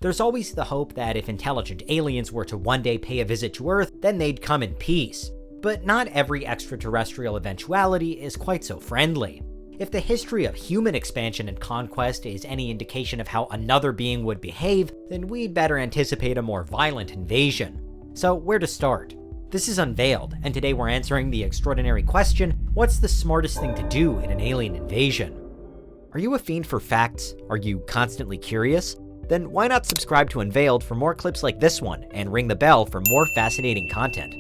There's always the hope that if intelligent aliens were to one day pay a visit to Earth, then they'd come in peace. But not every extraterrestrial eventuality is quite so friendly. If the history of human expansion and conquest is any indication of how another being would behave, then we'd better anticipate a more violent invasion. So where to start? This is Unveiled, and today we're answering the extraordinary question, what's the smartest thing to do in an alien invasion? Are you a fiend for facts? Are you constantly curious? Then why not subscribe to Unveiled for more clips like this one, and ring the bell for more fascinating content.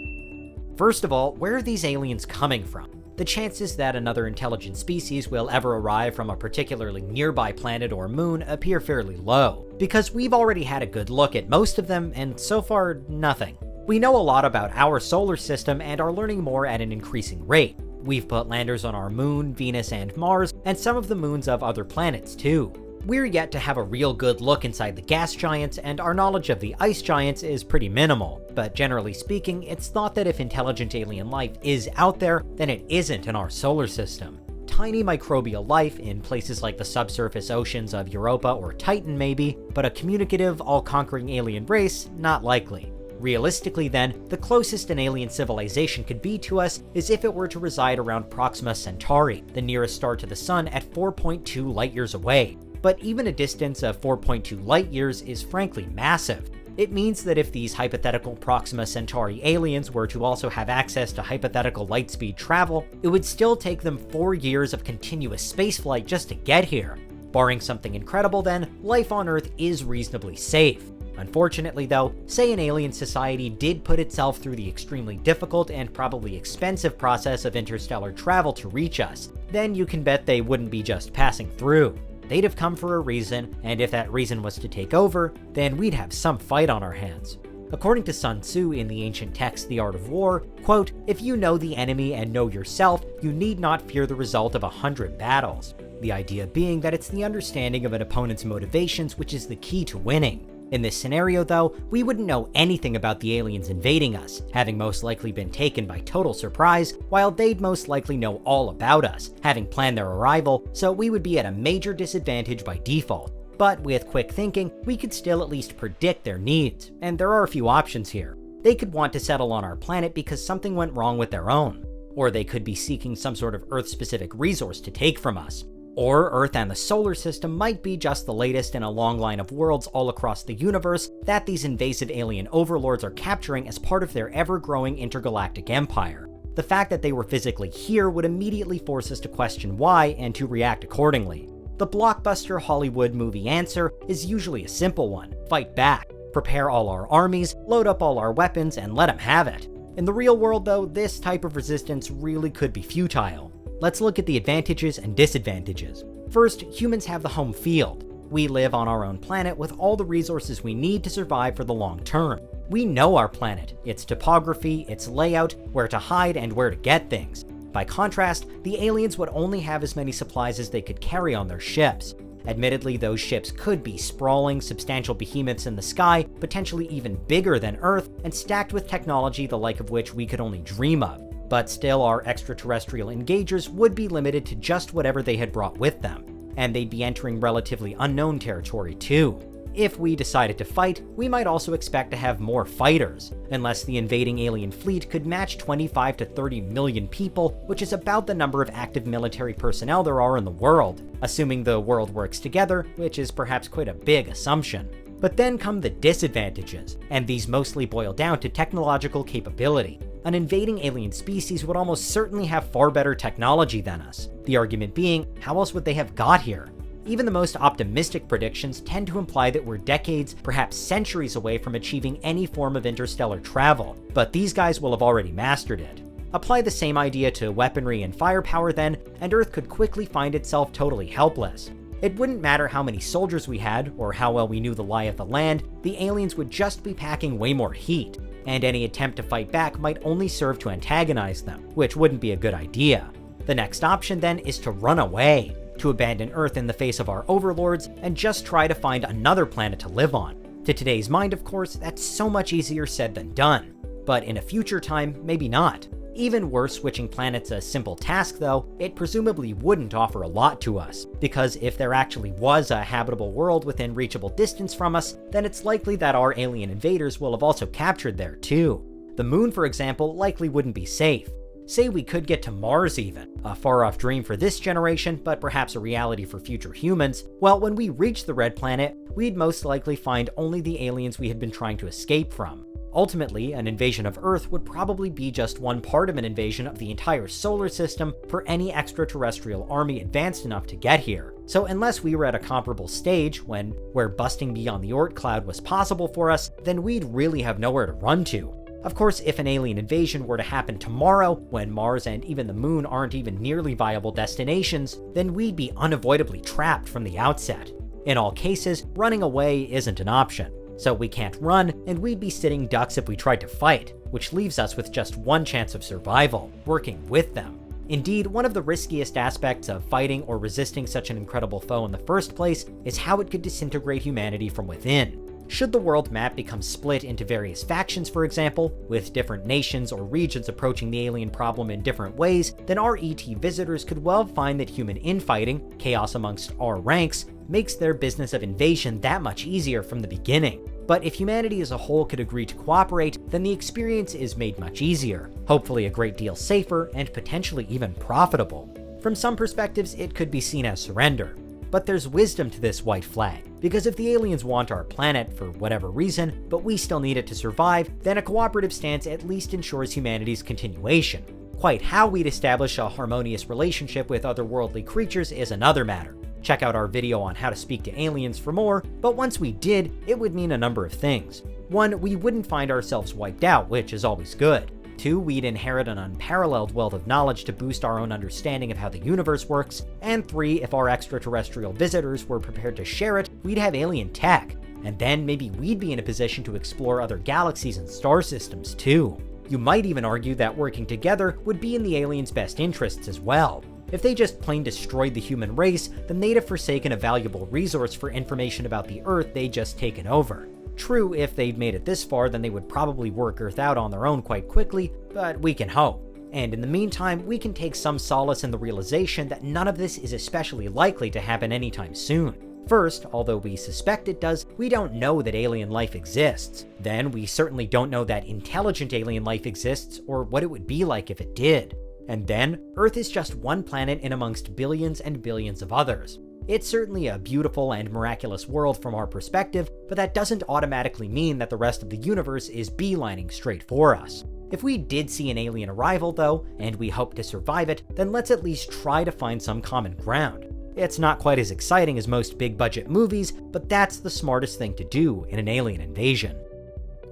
First of all, where are these aliens coming from? The chances that another intelligent species will ever arrive from a particularly nearby planet or moon appear fairly low, because we've already had a good look at most of them, and so far, nothing. We know a lot about our solar system and are learning more at an increasing rate. We've put landers on our moon, Venus, and Mars, and some of the moons of other planets too. We're yet to have a real good look inside the gas giants, and our knowledge of the ice giants is pretty minimal, but generally speaking, it's thought that if intelligent alien life is out there, then it isn't in our solar system. Tiny microbial life in places like the subsurface oceans of Europa or Titan maybe, but a communicative, all-conquering alien race, not likely. Realistically then, the closest an alien civilization could be to us is if it were to reside around Proxima Centauri, the nearest star to the Sun at 4.2 light-years away. But even a distance of 4.2 light-years is frankly massive. It means that if these hypothetical Proxima Centauri aliens were to also have access to hypothetical light-speed travel, it would still take them 4 years of continuous spaceflight just to get here. Barring something incredible then, life on Earth is reasonably safe. Unfortunately though, say an alien society did put itself through the extremely difficult and probably expensive process of interstellar travel to reach us, then you can bet they wouldn't be just passing through. They'd have come for a reason, and if that reason was to take over, then we'd have some fight on our hands. According to Sun Tzu in the ancient text The Art of War, quote, "If you know the enemy and know yourself, you need not fear the result of 100 battles." The idea being that it's the understanding of an opponent's motivations which is the key to winning. In this scenario though, we wouldn't know anything about the aliens invading us, having most likely been taken by total surprise, while they'd most likely know all about us, having planned their arrival, so we would be at a major disadvantage by default. But with quick thinking, we could still at least predict their needs, and there are a few options here. They could want to settle on our planet because something went wrong with their own, or they could be seeking some sort of Earth-specific resource to take from us. Or Earth and the solar system might be just the latest in a long line of worlds all across the universe that these invasive alien overlords are capturing as part of their ever-growing intergalactic empire. The fact that they were physically here would immediately force us to question why and to react accordingly. The blockbuster Hollywood movie answer is usually a simple one: fight back, prepare all our armies, load up all our weapons, and let them have it. In the real world though, this type of resistance really could be futile. Let's look at the advantages and disadvantages. First, humans have the home field. We live on our own planet with all the resources we need to survive for the long term. We know our planet, its topography, its layout, where to hide, and where to get things. By contrast, the aliens would only have as many supplies as they could carry on their ships. Admittedly, those ships could be sprawling, substantial behemoths in the sky, potentially even bigger than Earth, and stacked with technology the like of which we could only dream of. But still, our extraterrestrial engagers would be limited to just whatever they had brought with them, and they'd be entering relatively unknown territory too. If we decided to fight, we might also expect to have more fighters, unless the invading alien fleet could match 25 to 30 million people, which is about the number of active military personnel there are in the world, assuming the world works together, which is perhaps quite a big assumption. But then come the disadvantages, and these mostly boil down to technological capability. An invading alien species would almost certainly have far better technology than us. The argument being, how else would they have got here? Even the most optimistic predictions tend to imply that we're decades, perhaps centuries away from achieving any form of interstellar travel, but these guys will have already mastered it. Apply the same idea to weaponry and firepower then, and Earth could quickly find itself totally helpless. It wouldn't matter how many soldiers we had, or how well we knew the lie of the land, the aliens would just be packing way more heat, and any attempt to fight back might only serve to antagonize them, which wouldn't be a good idea. The next option then is to run away, to abandon Earth in the face of our overlords, and just try to find another planet to live on. To today's mind, of course, that's so much easier said than done, but in a future time, maybe not. Even were switching planets a simple task though, it presumably wouldn't offer a lot to us, because if there actually was a habitable world within reachable distance from us, then it's likely that our alien invaders will have also captured there too. The moon, for example, likely wouldn't be safe. Say we could get to Mars even, a far-off dream for this generation, but perhaps a reality for future humans. Well, when we reach the red planet, we'd most likely find only the aliens we had been trying to escape from. Ultimately, an invasion of Earth would probably be just one part of an invasion of the entire solar system for any extraterrestrial army advanced enough to get here. So unless we were at a comparable stage where busting beyond the Oort cloud was possible for us, then we'd really have nowhere to run to. Of course, if an alien invasion were to happen tomorrow, when Mars and even the moon aren't even nearly viable destinations, then we'd be unavoidably trapped from the outset. In all cases, running away isn't an option. So we can't run, and we'd be sitting ducks if we tried to fight, which leaves us with just one chance of survival, working with them. Indeed, one of the riskiest aspects of fighting or resisting such an incredible foe in the first place is how it could disintegrate humanity from within. Should the world map become split into various factions, for example, with different nations or regions approaching the alien problem in different ways, then our ET visitors could well find that human infighting, chaos amongst our ranks, makes their business of invasion that much easier from the beginning. But if humanity as a whole could agree to cooperate, then the experience is made much easier, hopefully a great deal safer, and potentially even profitable. From some perspectives, it could be seen as surrender. But there's wisdom to this white flag, because if the aliens want our planet for whatever reason, but we still need it to survive, then a cooperative stance at least ensures humanity's continuation. Quite how we'd establish a harmonious relationship with otherworldly creatures is another matter. Check out our video on how to speak to aliens for more, but once we did, it would mean a number of things. 1, we wouldn't find ourselves wiped out, which is always good. 2, we'd inherit an unparalleled wealth of knowledge to boost our own understanding of how the universe works. And 3, if our extraterrestrial visitors were prepared to share it, we'd have alien tech. And then maybe we'd be in a position to explore other galaxies and star systems too. You might even argue that working together would be in the aliens' best interests as well. If they just plain destroyed the human race, then they'd have forsaken a valuable resource for information about the Earth they'd just taken over. True, if they'd made it this far, then they would probably work Earth out on their own quite quickly, but we can hope. And in the meantime, we can take some solace in the realization that none of this is especially likely to happen anytime soon. First, although we suspect it does, we don't know that alien life exists. Then, we certainly don't know that intelligent alien life exists, or what it would be like if it did. And then, Earth is just one planet in amongst billions and billions of others. It's certainly a beautiful and miraculous world from our perspective, but that doesn't automatically mean that the rest of the universe is beelining straight for us. If we did see an alien arrival though, and we hope to survive it, then let's at least try to find some common ground. It's not quite as exciting as most big-budget movies, but that's the smartest thing to do in an alien invasion.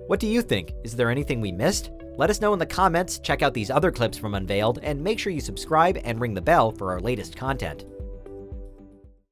What do you think? Is there anything we missed? Let us know in the comments, check out these other clips from Unveiled, and make sure you subscribe and ring the bell for our latest content.